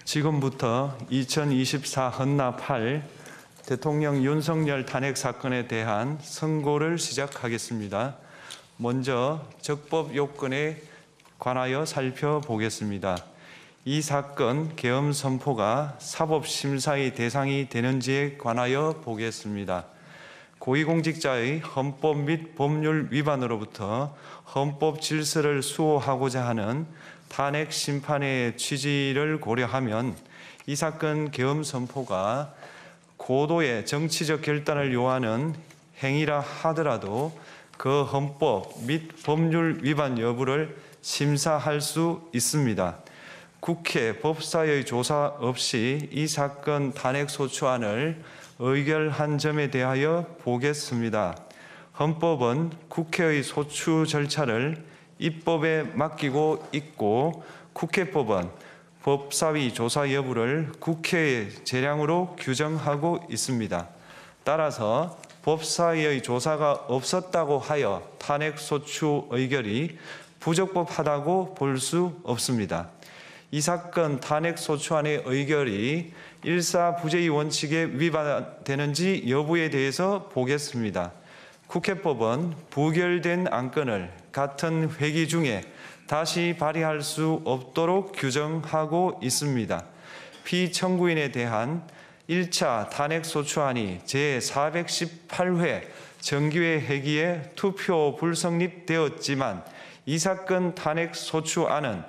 지금부터 2024 헌납 8 대통령 윤석열 탄핵 사건에 대한 선고를 시작하겠습니다. 먼저 적법 요건에 관하여 살펴보겠습니다. 이 사건 계엄 선포가 사법심사의 대상이 되는지에 관하여 보겠습니다. 고위공직자의 헌법 및 법률 위반으로부터 헌법 질서를 수호하고자 하는 탄핵 심판의 취지를 고려하면 이 사건 계엄 선포가 고도의 정치적 결단을 요하는 행위라 하더라도 그 헌법 및 법률 위반 여부를 심사할 수 있습니다. 국회 법사의 조사 없이 이 사건 탄핵 소추안을 의결한 점에 대하여 보겠습니다. 헌법은 국회의 소추 절차를 입법에 맡기고 있고 국회법은 법사위 조사 여부를 국회의 재량으로 규정하고 있습니다. 따라서 법사위의 조사가 없었다고 하여 탄핵 소추 의결이 부적법하다고 볼 수 없습니다. 이 사건 탄핵 소추안의 의결이 일사부재의 원칙에 위반되는지 여부에 대해서 보겠습니다. 국회법은 부결된 안건을 같은 회기 중에 다시 발의할 수 없도록 규정하고 있습니다. 피청구인에 대한 1차 탄핵소추안이 제418회 정기회 회기에 투표 불성립되었지만 이 사건 탄핵소추안은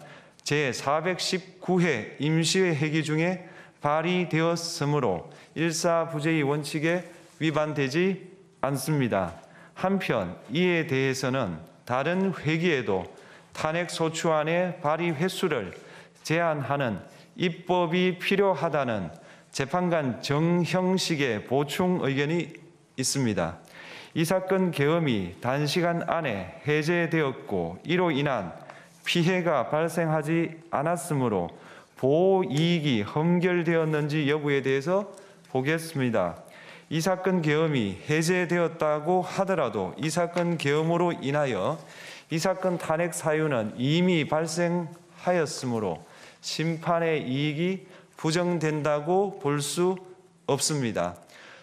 제419회 임시회 회기 중에 발의되었으므로 일사부재의 원칙에 위반되지 않습니다. 한편 이에 대해서는 다른 회기에도 탄핵소추안의 발의 횟수를 제한하는 입법이 필요하다는 재판관 정형식의 보충 의견이 있습니다. 이 사건 계엄이 단시간 안에 해제되었고 이로 인한 피해가 발생하지 않았으므로 보호 이익이 험결되었는지 여부에 대해서 보겠습니다. 이 사건 계엄이 해제되었다고 하더라도 이 사건 계엄으로 인하여 이 사건 탄핵 사유는 이미 발생하였으므로 심판의 이익이 부정된다고 볼 수 없습니다.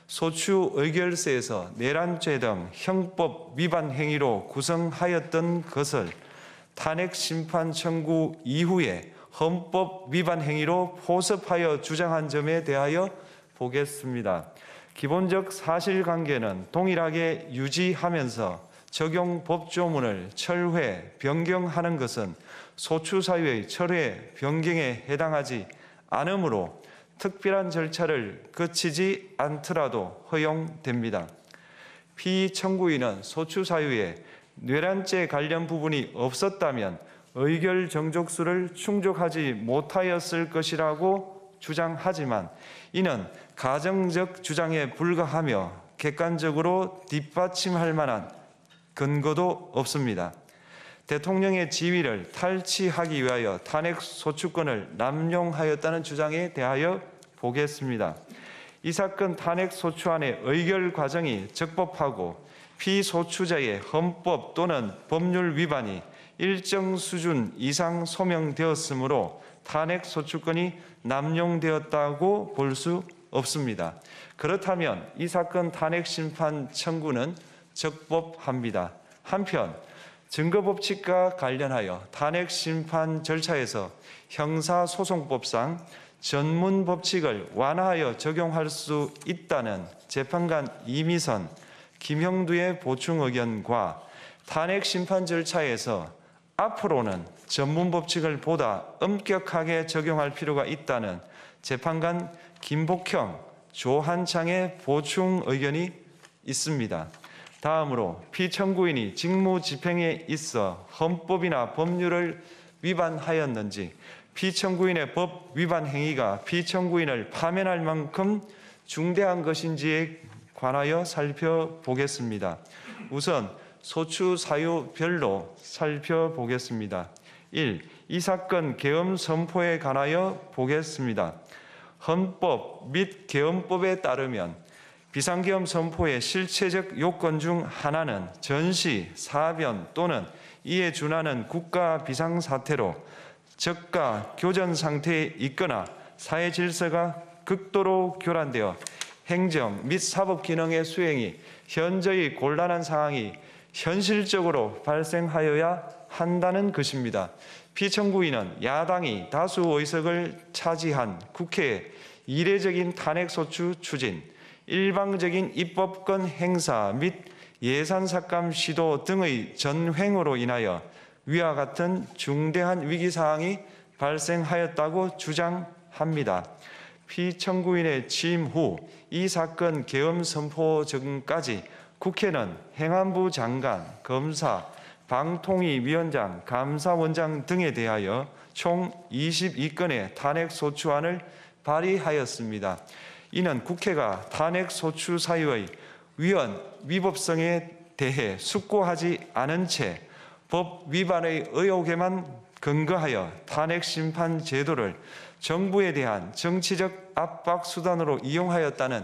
소추 의결서에서 내란죄 등 형법 위반 행위로 구성하였던 것을 탄핵 심판 청구 이후에 헌법 위반 행위로 포섭하여 주장한 점에 대하여 보겠습니다. 기본적 사실관계는 동일하게 유지하면서 적용 법조문을 철회, 변경하는 것은 소추사유의 철회, 변경에 해당하지 않으므로 특별한 절차를 거치지 않더라도 허용됩니다. 피청구인은 소추사유에 내란죄 관련 부분이 없었다면 의결 정족수를 충족하지 못하였을 것이라고 주장하지만 이는 가정적 주장에 불과하며 객관적으로 뒷받침할 만한 근거도 없습니다. 대통령의 지위를 탈취하기 위하여 탄핵 소추권을 남용하였다는 주장에 대하여 보겠습니다. 이 사건 탄핵 소추안의 의결 과정이 적법하고 피소추자의 헌법 또는 법률 위반이 일정 수준 이상 소명되었으므로 탄핵 소추권이 남용되었다고 볼 수 없습니다. 그렇다면 이 사건 탄핵 심판 청구는 적법합니다. 한편 증거법칙과 관련하여 탄핵 심판 절차에서 형사소송법상 전문 법칙을 완화하여 적용할 수 있다는 재판관 이미선, 김형두의 보충 의견과 탄핵 심판 절차에서 앞으로는 전문 법칙을 보다 엄격하게 적용할 필요가 있다는 재판관 김복형, 조한창의 보충 의견이 있습니다. 다음으로 피청구인이 직무집행에 있어 헌법이나 법률을 위반하였는지 피청구인의 법 위반 행위가 피청구인을 파면할 만큼 중대한 것인지에 관하여 살펴보겠습니다. 우선 소추 사유별로 살펴보겠습니다. 1. 이 사건 계엄 선포에 관하여 보겠습니다. 헌법 및 계엄법에 따르면 비상계엄 선포의 실체적 요건 중 하나는 전시, 사변 또는 이에 준하는 국가 비상사태로 저가 교전 상태에 있거나 사회 질서가 극도로 교란되어 행정 및 사법 기능의 수행이 현저히 곤란한 상황이 현실적으로 발생하여야 한다는 것입니다. 피청구인은 야당이 다수 의석을 차지한 국회의 이례적인 탄핵소추 추진, 일방적인 입법권 행사 및 예산 삭감 시도 등의 전횡으로 인하여 위와 같은 중대한 위기사항이 발생하였다고 주장합니다. 피청구인의 취임 후 이 사건 계엄 선포 전까지 국회는 행안부 장관, 검사, 방통위위원장, 감사원장 등에 대하여 총 22건의 탄핵소추안을 발의하였습니다. 이는 국회가 탄핵소추 사유의 위헌위법성에 대해 숙고하지 않은 채 법 위반의 의혹에만 근거하여 탄핵심판 제도를 정부에 대한 정치적 압박 수단으로 이용하였다는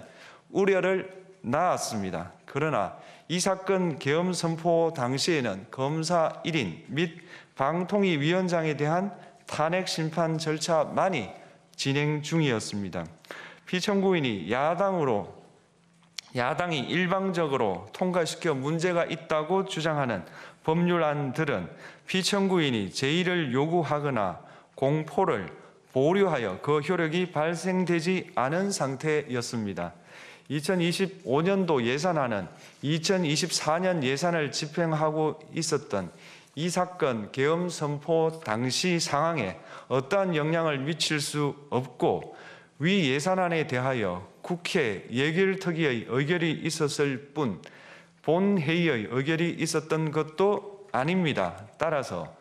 우려를 낳았습니다. 그러나 이 사건 계엄 선포 당시에는 검사 1인 및 방통위위원장에 대한 탄핵 심판 절차만이 진행 중이었습니다. 피청구인이 야당이 일방적으로 통과시켜 문제가 있다고 주장하는 법률안들은 피청구인이 제의를 요구하거나 공포를 보류하여 그 효력이 발생되지 않은 상태였습니다. 2025년도 예산안은 2024년 예산을 집행하고 있었던 이 사건 계엄 선포 당시 상황에 어떠한 영향을 미칠 수 없고 위 예산안에 대하여 국회 예결특위의 의결이 있었을 뿐 본회의의 의결이 있었던 것도 아닙니다. 따라서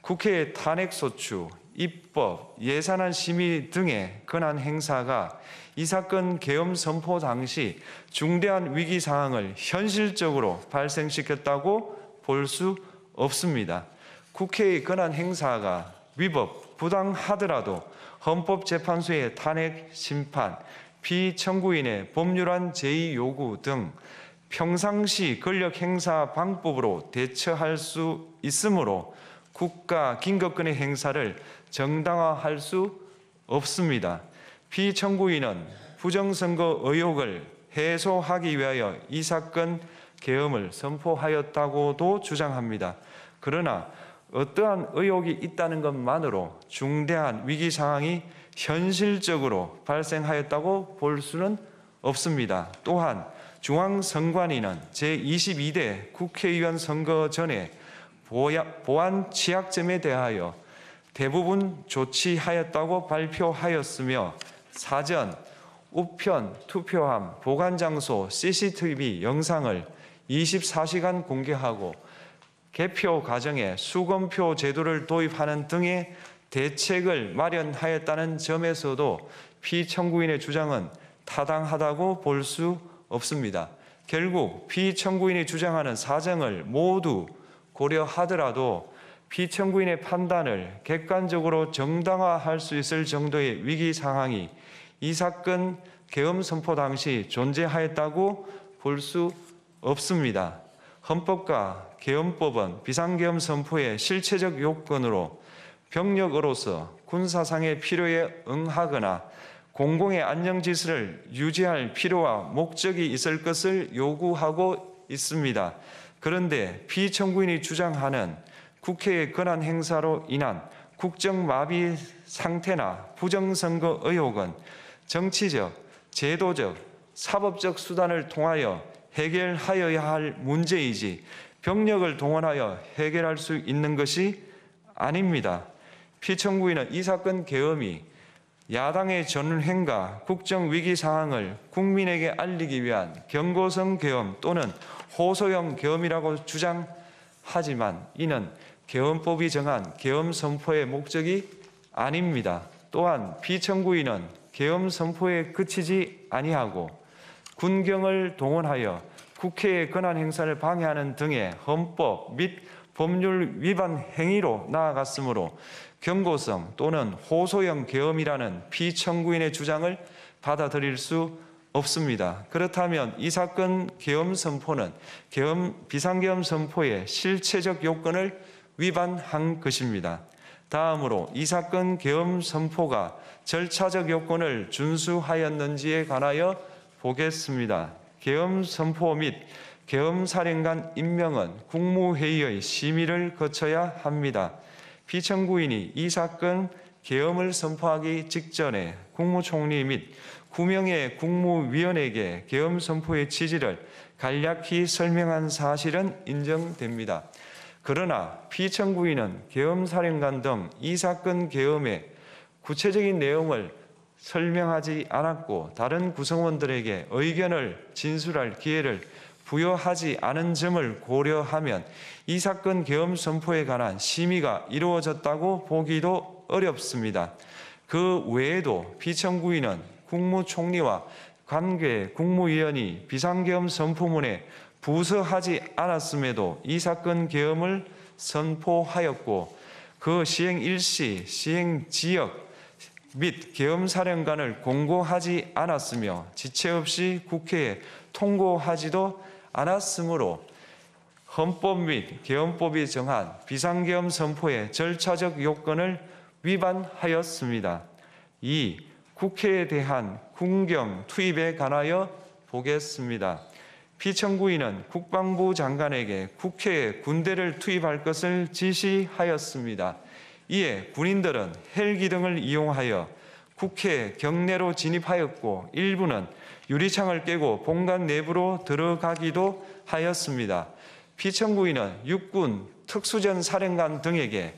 국회의 탄핵소추, 입법, 예산안 심의 등의 권한 행사가 이 사건 계엄 선포 당시 중대한 위기 상황을 현실적으로 발생시켰다고 볼 수 없습니다. 국회의 권한 행사가 위법, 부당하더라도 헌법재판소의 탄핵 심판, 피청구인의 법률안 제의 요구 등 평상시 권력 행사 방법으로 대처할 수 있으므로 국가 긴급권의 행사를 정당화할 수 없습니다. 피청구인은 부정선거 의혹을 해소하기 위하여 이 사건 계엄을 선포하였다고도 주장합니다. 그러나 어떠한 의혹이 있다는 것만으로 중대한 위기 상황이 현실적으로 발생하였다고 볼 수는 없습니다. 또한 중앙선관위는 제22대 국회의원 선거 전에 보안 취약점에 대하여 대부분 조치하였다고 발표하였으며 사전, 우편, 투표함, 보관장소, CCTV 영상을 24시간 공개하고 개표 과정에 수검표 제도를 도입하는 등의 대책을 마련하였다는 점에서도 피청구인의 주장은 타당하다고 볼 수 없습니다. 결국 피청구인이 주장하는 사정을 모두 고려하더라도 피청구인의 판단을 객관적으로 정당화할 수 있을 정도의 위기 상황이 이 사건 계엄 선포 당시 존재하였다고 볼 수 없습니다. 헌법과 계엄법은 비상계엄 선포의 실체적 요건으로 병력으로서 군사상의 필요에 응하거나 공공의 안녕 질서를 유지할 필요와 목적이 있을 것을 요구하고 있습니다. 그런데 피청구인이 주장하는 국회의 권한 행사로 인한 국정마비 상태나 부정선거 의혹은 정치적, 제도적, 사법적 수단을 통하여 해결하여야 할 문제이지 병력을 동원하여 해결할 수 있는 것이 아닙니다. 피청구인은 이 사건 계엄이 야당의 전횡과 국정위기 상황을 국민에게 알리기 위한 경고성 계엄 또는 호소형 계엄이라고 주장하지만 이는 계엄법이 정한 계엄 선포의 목적이 아닙니다. 또한 피청구인은 계엄 선포에 그치지 아니하고 군경을 동원하여 국회의 권한 행사를 방해하는 등의 헌법 및 법률 위반 행위로 나아갔으므로 경고성 또는 호소형 계엄이라는 피청구인의 주장을 받아들일 수 없습니다. 그렇다면 이 사건 계엄 선포는 비상계엄 선포의 실체적 요건을 위반한 것입니다. 다음으로 이 사건 계엄 선포가 절차적 요건을 준수하였는지에 관하여 보겠습니다. 계엄 선포 및 계엄 사령관 임명은 국무회의의 심의를 거쳐야 합니다. 피청구인이 이 사건 계엄을 선포하기 직전에 국무총리 및 9명의 국무위원에게 계엄 선포의 취지를 간략히 설명한 사실은 인정됩니다. 그러나 피청구인은 계엄사령관 등 이 사건 계엄의 구체적인 내용을 설명하지 않았고 다른 구성원들에게 의견을 진술할 기회를 부여하지 않은 점을 고려하면 이 사건 계엄 선포에 관한 심의가 이루어졌다고 보기도 어렵습니다. 그 외에도 피청구인은 국무총리와 관계 국무위원이 비상계엄 선포문에 부서하지 않았음에도 이 사건 계엄을 선포하였고 그 시행 일시, 시행 지역 및 계엄사령관을 공고하지 않았으며 지체 없이 국회에 통고하지도 않았으므로 헌법 및 계엄법이 정한 비상계엄 선포의 절차적 요건을 위반하였습니다. 2. 국회에 대한 군경 투입에 관하여 보겠습니다. 피청구인은 국방부 장관에게 국회에 군대를 투입할 것을 지시하였습니다. 이에 군인들은 헬기 등을 이용하여 국회 경내로 진입하였고 일부는 유리창을 깨고 본관 내부로 들어가기도 하였습니다. 피청구인은 육군 특수전 사령관 등에게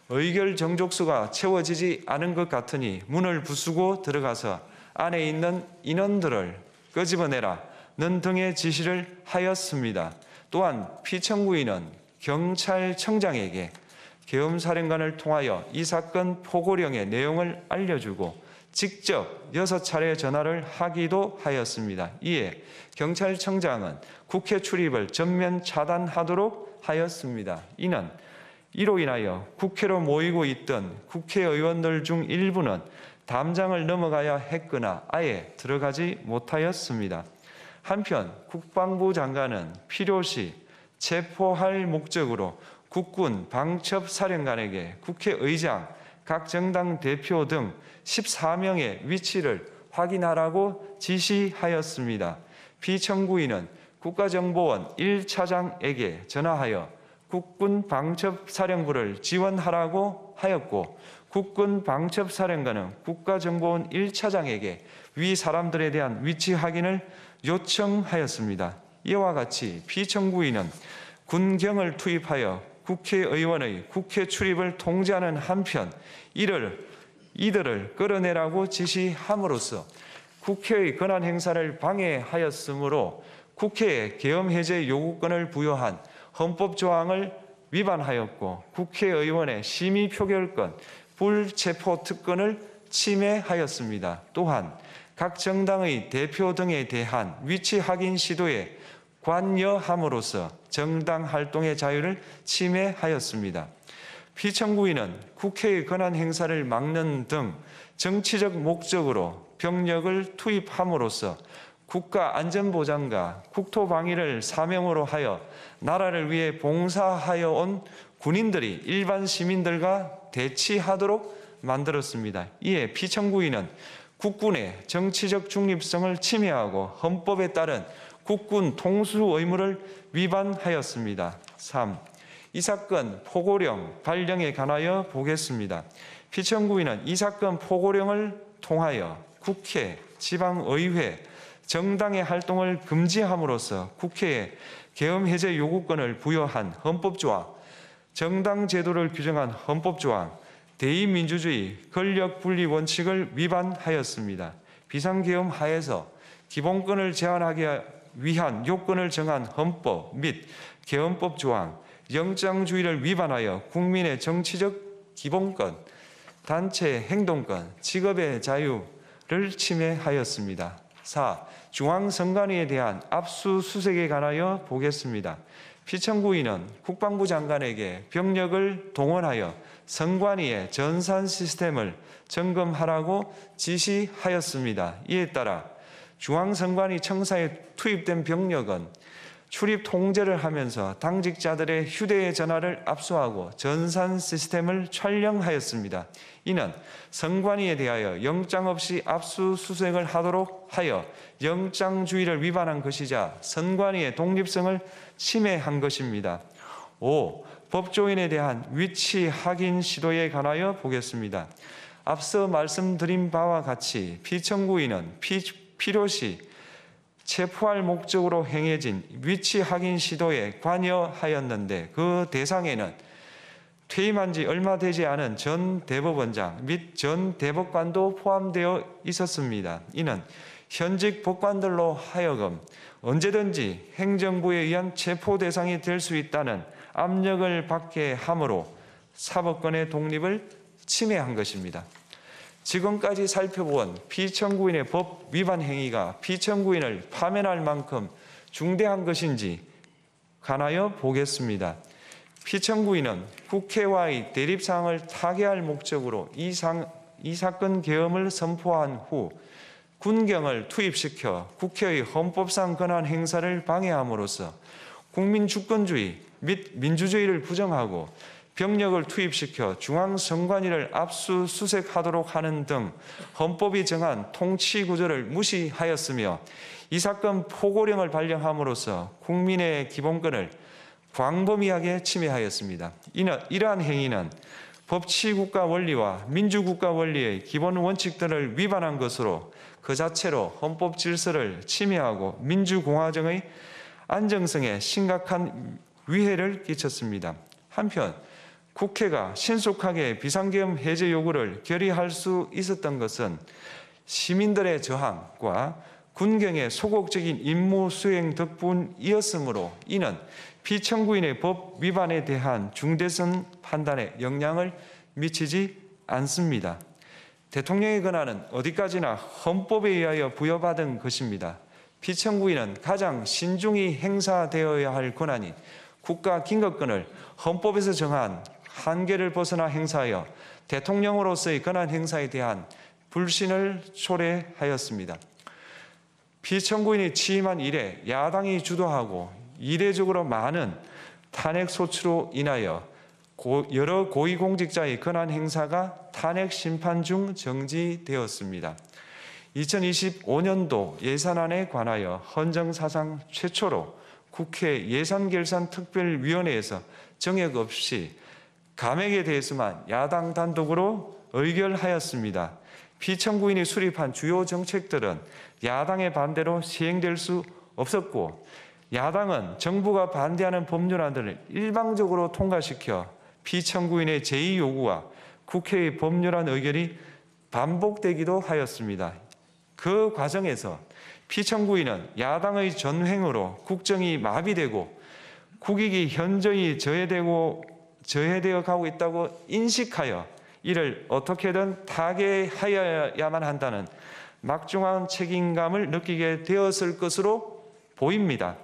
의결 정족수가 채워지지 않은 것 같으니 문을 부수고 들어가서 안에 있는 인원들을 끄집어내라는 등의 지시를 하였습니다. 또한 피청구인은 경찰청장에게 계엄사령관을 통하여 이 사건 포고령의 내용을 알려주고 직접 6차례 전화를 하기도 하였습니다. 이에 경찰청장은 국회 출입을 전면 차단하도록 하였습니다. 이는 이로 인하여 국회로 모이고 있던 국회의원들 중 일부는 담장을 넘어가야 했거나 아예 들어가지 못하였습니다. 한편 국방부 장관은 필요시 체포할 목적으로 국군 방첩사령관에게 국회의장, 각 정당 대표 등 14명의 위치를 확인하라고 지시하였습니다. 피청구인은 국가정보원 1차장에게 전화하여 국군 방첩사령부를 지원하라고 하였고 국군 방첩사령관은 국가정보원 1차장에게 위 사람들에 대한 위치 확인을 요청하였습니다. 이와 같이 피청구인은 군경을 투입하여 국회의원의 국회 출입을 통제하는 한편 이들을 끌어내라고 지시함으로써 국회의 권한 행사를 방해하였으므로 국회에 계엄 해제 요구권을 부여한 헌법 조항을 위반하였고 국회의원의 심의 표결권, 불체포 특권을 침해하였습니다. 또한 각 정당의 대표 등에 대한 위치 확인 시도에 관여함으로써 정당 활동의 자유를 침해하였습니다. 피청구인은 국회의 권한 행사를 막는 등 정치적 목적으로 병력을 투입함으로써 국가 안전보장과 국토방위를 사명으로 하여 나라를 위해 봉사하여 온 군인들이 일반 시민들과 대치하도록 만들었습니다. 이에 피청구인은 국군의 정치적 중립성을 침해하고 헌법에 따른 국군 통수 의무를 위반하였습니다. 3. 이 사건 포고령 발령에 관하여 보겠습니다. 피청구인은 이 사건 포고령을 통하여 국회, 지방의회, 정당의 활동을 금지함으로써 국회에 계엄 해제 요구권을 부여한 헌법조항, 정당 제도를 규정한 헌법조항, 대의민주주의 권력 분리 원칙을 위반하였습니다. 비상계엄 하에서 기본권을 제한하기 위한 요건을 정한 헌법 및 계엄법 조항, 영장주의를 위반하여 국민의 정치적 기본권, 단체 행동권, 직업의 자유를 침해하였습니다. 4. 중앙선관위에 대한 압수수색에 관하여 보겠습니다. 피청구인은 국방부 장관에게 병력을 동원하여 선관위의 전산 시스템을 점검하라고 지시하였습니다. 이에 따라 중앙선관위 청사에 투입된 병력은 출입 통제를 하면서 당직자들의 휴대전화를 압수하고 전산 시스템을 촬영하였습니다. 이는 선관위에 대하여 영장 없이 압수수색을 하도록 하여 영장주의를 위반한 것이자 선관위의 독립성을 침해한 것입니다. 5. 법조인에 대한 위치 확인 시도에 관하여 보겠습니다. 앞서 말씀드린 바와 같이 피청구인은 필요시 체포할 목적으로 행해진 위치 확인 시도에 관여하였는데 그 대상에는 퇴임한 지 얼마 되지 않은 전 대법원장 및 전 대법관도 포함되어 있었습니다. 이는 현직 법관들로 하여금 언제든지 행정부에 의한 체포 대상이 될 수 있다는 압력을 받게 함으로 사법권의 독립을 침해한 것입니다. 지금까지 살펴본 피청구인의 법 위반 행위가 피청구인을 파면할 만큼 중대한 것인지 관하여 보겠습니다. 피청구인은 국회와의 대립사항을 타개할 목적으로 이 사건 계엄을 선포한 후 군경을 투입시켜 국회의 헌법상 권한 행사를 방해함으로써 국민 주권주의 및 민주주의를 부정하고 병력을 투입시켜 중앙선관위를 압수수색하도록 하는 등 헌법이 정한 통치구조를 무시하였으며 이 사건 포고령을 발령함으로써 국민의 기본권을 광범위하게 침해하였습니다. 이러한 행위는 법치국가 원리와 민주국가 원리의 기본 원칙들을 위반한 것으로 그 자체로 헌법 질서를 침해하고 민주공화정의 안정성에 심각한 위해를 끼쳤습니다. 한편 국회가 신속하게 비상계엄 해제 요구를 결의할 수 있었던 것은 시민들의 저항과 군경의 소극적인 임무 수행 덕분이었으므로 이는 피청구인의 법 위반에 대한 중대성 판단에 영향을 미치지 않습니다. 대통령의 권한은 어디까지나 헌법에 의하여 부여받은 것입니다. 피청구인은 가장 신중히 행사되어야 할 권한인 국가 긴급권을 헌법에서 정한 한계를 벗어나 행사하여 대통령으로서의 권한 행사에 대한 불신을 초래하였습니다. 피청구인이 취임한 이래 야당이 주도하고 이례적으로 많은 탄핵 소추로 인하여 여러 고위공직자의 권한 행사가 탄핵 심판 중 정지되었습니다. 2025년도 예산안에 관하여 헌정사상 최초로 국회 예산결산특별위원회에서 정액 없이 감액에 대해서만 야당 단독으로 의결하였습니다. 피청구인이 수립한 주요 정책들은 야당의 반대로 시행될 수 없었고 야당은 정부가 반대하는 법률안들을 일방적으로 통과시켜 피청구인의 제의 요구와 국회의 법률안 의결이 반복되기도 하였습니다. 그 과정에서 피청구인은 야당의 전횡으로 국정이 마비되고 국익이 현저히 저해되어 가고 있다고 인식하여 이를 어떻게든 타개하여야만 한다는 막중한 책임감을 느끼게 되었을 것으로 보입니다.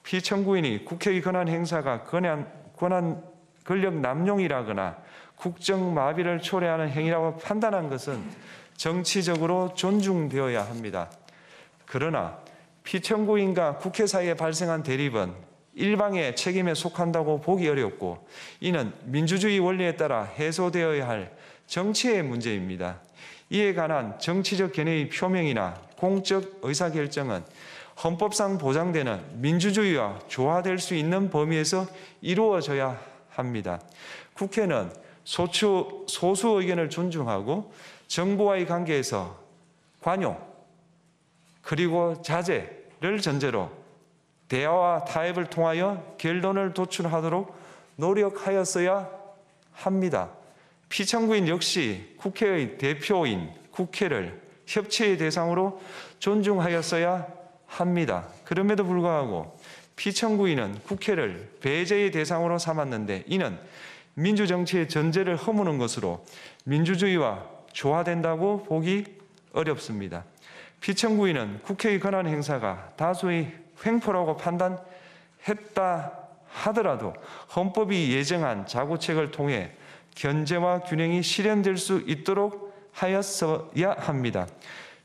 피청구인이 국회의 권한 행사가 권력 남용이라거나 국정 마비를 초래하는 행위라고 판단한 것은 정치적으로 존중되어야 합니다. 그러나 피청구인과 국회 사이에 발생한 대립은 일방의 책임에 속한다고 보기 어렵고 이는 민주주의 원리에 따라 해소되어야 할 정치의 문제입니다. 이에 관한 정치적 견해의 표명이나 공적 의사결정은 헌법상 보장되는 민주주의와 조화될 수 있는 범위에서 이루어져야 합니다. 국회는 소수 의견을 존중하고 정부와의 관계에서 관용 그리고 자제를 전제로 대화와 타협을 통하여 결론을 도출하도록 노력하였어야 합니다. 피청구인 역시 국회의 대표인 국회를 협치의 대상으로 존중하였어야 합니다. 그럼에도 불구하고 피청구인은 국회를 배제의 대상으로 삼았는데 이는 민주정치의 전제를 허무는 것으로 민주주의와 조화된다고 보기 어렵습니다. 피청구인은 국회의 권한 행사가 다수의 횡포라고 판단했다 하더라도 헌법이 예정한 자구책을 통해 견제와 균형이 실현될 수 있도록 하였어야 합니다.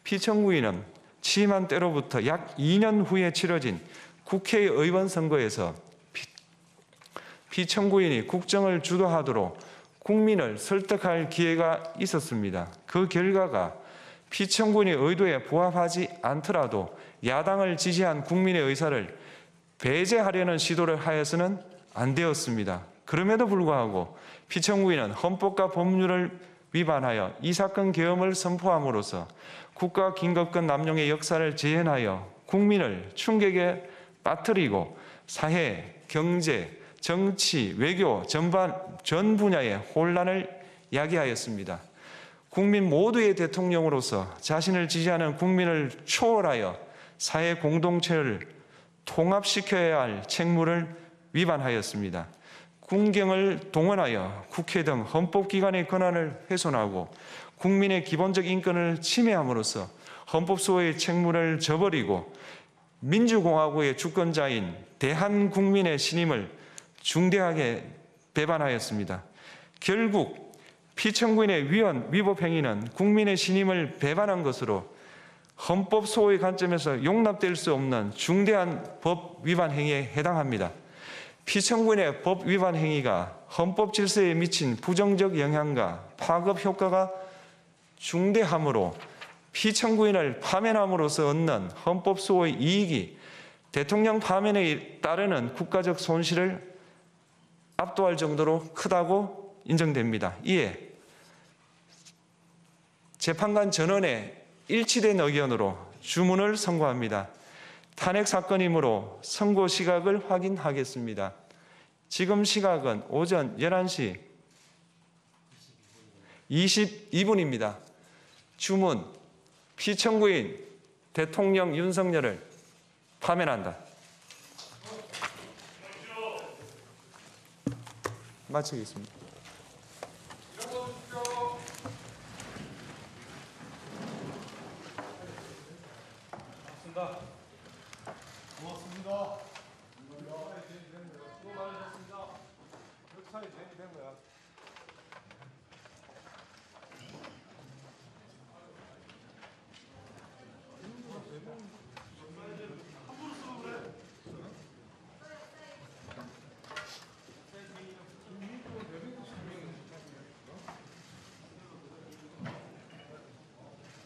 피청구인은 취임한 때로부터 약 2년 후에 치러진 국회의원 선거에서 피청구인이 국정을 주도하도록 국민을 설득할 기회가 있었습니다. 그 결과가 피청구인의 의도에 부합하지 않더라도 야당을 지지한 국민의 의사를 배제하려는 시도를 하여서는 안 되었습니다. 그럼에도 불구하고 피청구인은 헌법과 법률을 위반하여 이 사건 계엄을 선포함으로써 국가긴급권 남용의 역사를 재현하여 국민을 충격에 빠뜨리고 사회, 경제, 정치, 외교 전 분야의 혼란을 야기하였습니다. 국민 모두의 대통령으로서 자신을 지지하는 국민을 초월하여 사회 공동체를 통합시켜야 할 책무를 위반하였습니다. 군경을 동원하여 국회 등 헌법기관의 권한을 훼손하고 국민의 기본적 인권을 침해함으로써 헌법소의 책무를 저버리고 민주공화국의 주권자인 대한국민의 신임을 중대하게 배반하였습니다. 결국 피청구인의 위법 행위는 국민의 신임을 배반한 것으로 헌법소의 관점에서 용납될 수 없는 중대한 법 위반 행위에 해당합니다. 피청구인의 법 위반 행위가 헌법 질서에 미친 부정적 영향과 파급 효과가 중대하므로 피청구인을 파면함으로써 얻는 헌법소의 이익이 대통령 파면에 따르는 국가적 손실을 압도할 정도로 크다고 인정됩니다. 이에 재판관 전원의 일치된 의견으로 주문을 선고합니다. 탄핵 사건이므로 선고 시각을 확인하겠습니다. 지금 시각은 오전 11시 22분입니다. 주문, 피청구인 대통령 윤석열을 파면한다. 마치겠습니다. 고맙습니다. 수고 많으셨습니다. 역사에 제일 된 거야.